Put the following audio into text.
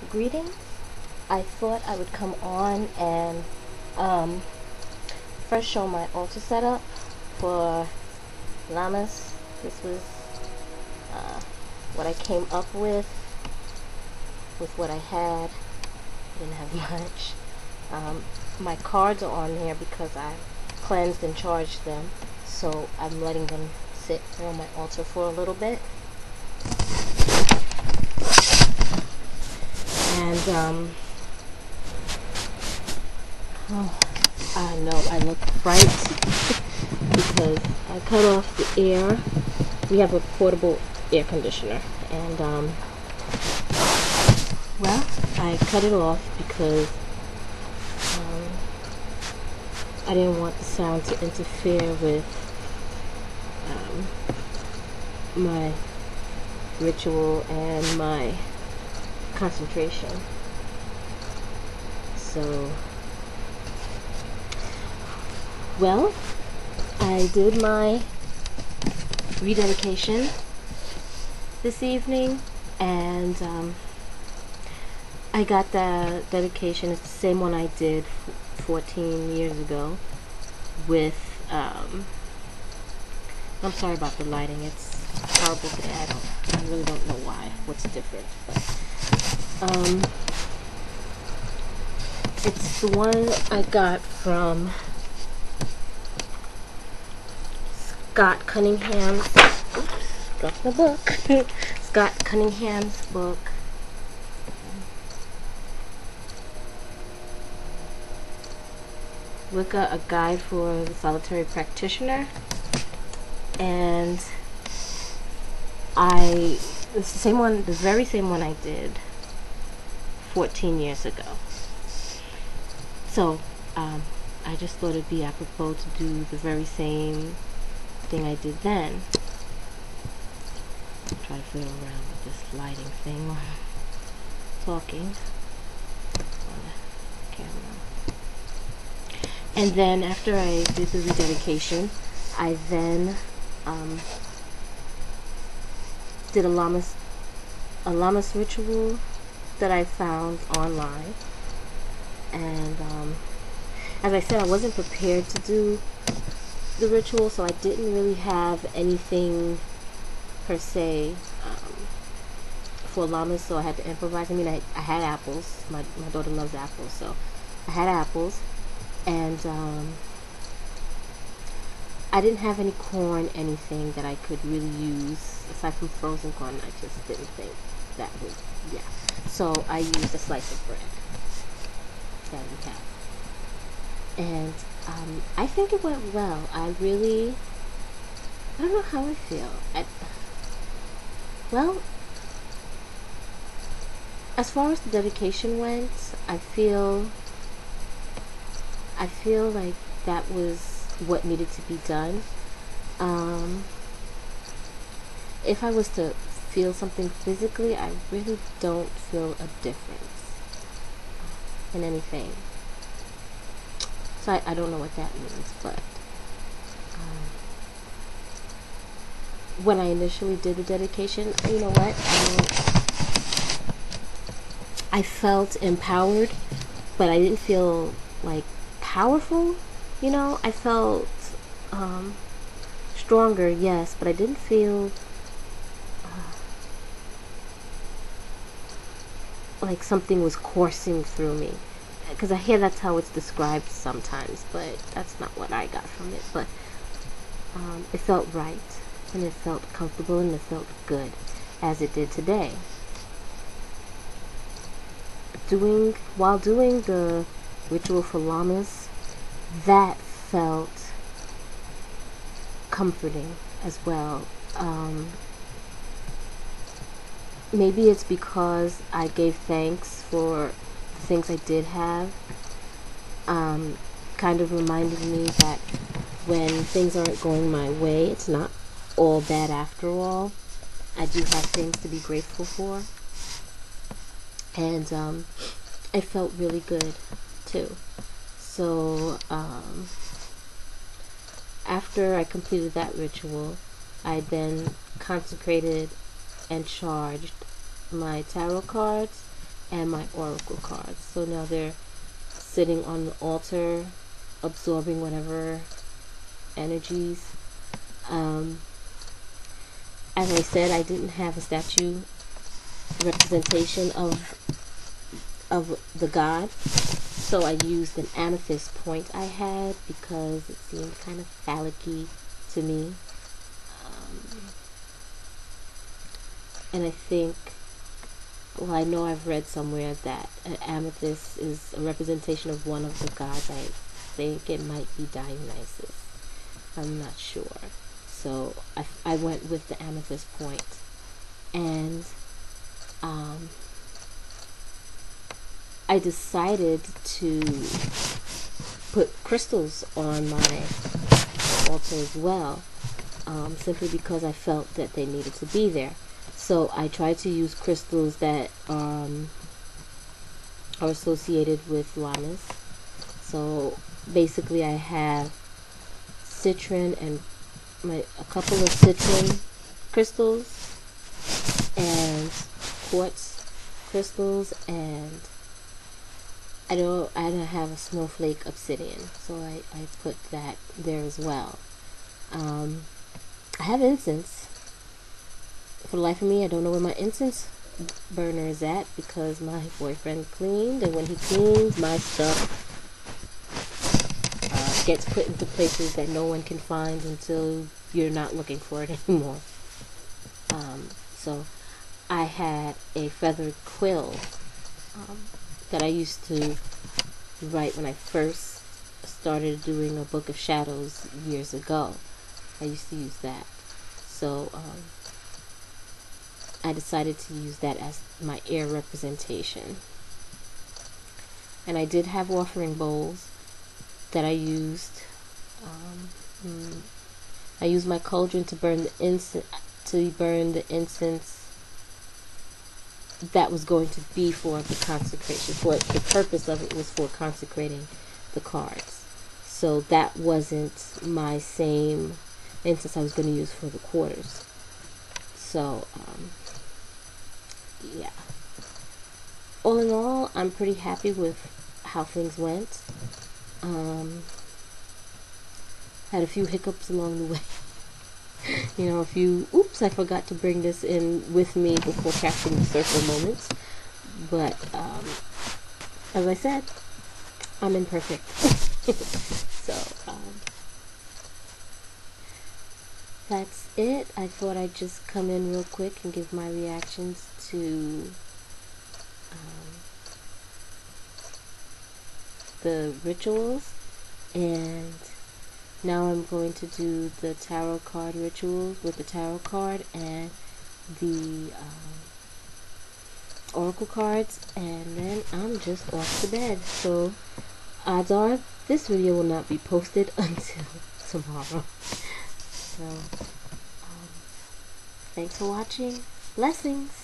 Greetings. I thought I would come on and um, first show my altar setup for Lammas. This was what I came up with what I had. I didn't have much. My cards are on here because I cleansed and charged them, so I'm letting them sit on my altar for a little bit. And oh, I know I look bright because I cut off the air. We have a portable air conditioner, and well, I cut it off because I didn't want the sound to interfere with my ritual and my concentration. So, well, I did my rededication this evening, and I got the dedication. It's the same one I did 14 years ago with I'm sorry about the lighting. It's horrible today. I really don't know what's different, but it's the one I got from Scott Cunningham's, oops, dropped the book. Scott Cunningham's book. Wicca, a guide for the solitary practitioner. And it's the same one, the very same one I did 14 years ago. So, I just thought it'd be apropos to do the very same thing I did then. Try to fiddle around with this lighting thing while I'm talking on the camera. And then after I did the rededication, I then did a Lammas ritual that I found online. And as I said, I wasn't prepared to do the ritual, so I didn't really have anything per se for Lammas, so I had to improvise. I mean, I had apples. My daughter loves apples, so I had apples. And I didn't have any corn, anything that I could really use aside from frozen corn. I just didn't think that would, yeah. So I used a slice of bread that we have, and I think it went well. I don't know how I feel. Well, as far as the dedication went, I feel like that was what needed to be done. If I was to feel something physically, I really don't feel a difference in anything. So I don't know what that means, but when I initially did the dedication, you know what? I felt empowered, but I didn't feel like powerful. You know, I felt stronger, yes, but I didn't feel like something was coursing through me. Because I hear that's how it's described sometimes, but that's not what I got from it. But it felt right, and it felt comfortable, and it felt good, as it did today. While doing the ritual for Lammas, that felt comforting as well. Maybe it's because I gave thanks for the things I did have. Kind of reminded me that when things aren't going my way, it's not all bad after all. I do have things to be grateful for. And it felt really good too. So after I completed that ritual, I then consecrated and charged my tarot cards and my oracle cards. So now they're sitting on the altar, absorbing whatever energies. As I said, I didn't have a statue representation of the god, so I used an amethyst point I had because it seemed kind of phallic-y to me. And I think, well, I know I've read somewhere that an amethyst is a representation of one of the gods. I think it might be Dionysus. I'm not sure. So I went with the amethyst point, and I decided to put crystals on my altar as well, simply because I felt that they needed to be there. So I tried to use crystals that are associated with Lammas. So basically I have citron and a couple of citron crystals and quartz crystals, and I don't have a snowflake obsidian, so I put that there as well. I have incense. For the life of me, I don't know where my incense burner is at because my boyfriend cleaned, and when he cleans, my stuff gets put into places that no one can find until you're not looking for it anymore. So I had a feathered quill that I used to write when I first started doing a book of shadows years ago. I used to use that. So I decided to use that as my air representation. And I did have offering bowls that I used. I used my cauldron to burn the incense that was going to be for the consecration. For the purpose of it was for consecrating the cards. So that wasn't my same incense I was going to use for the quarters. So yeah. All in all, I'm pretty happy with how things went. Had a few hiccups along the way. You know, a few, oops, I forgot to bring this in with me before capturing the circle moments. But, as I said, I'm imperfect. So, that's it. I thought I'd just come in real quick and give my reactions to the rituals, and now I'm going to do the tarot card rituals with the tarot card and the oracle cards, and then I'm just off to bed. So odds are this video will not be posted until tomorrow. So thanks for watching. Blessings.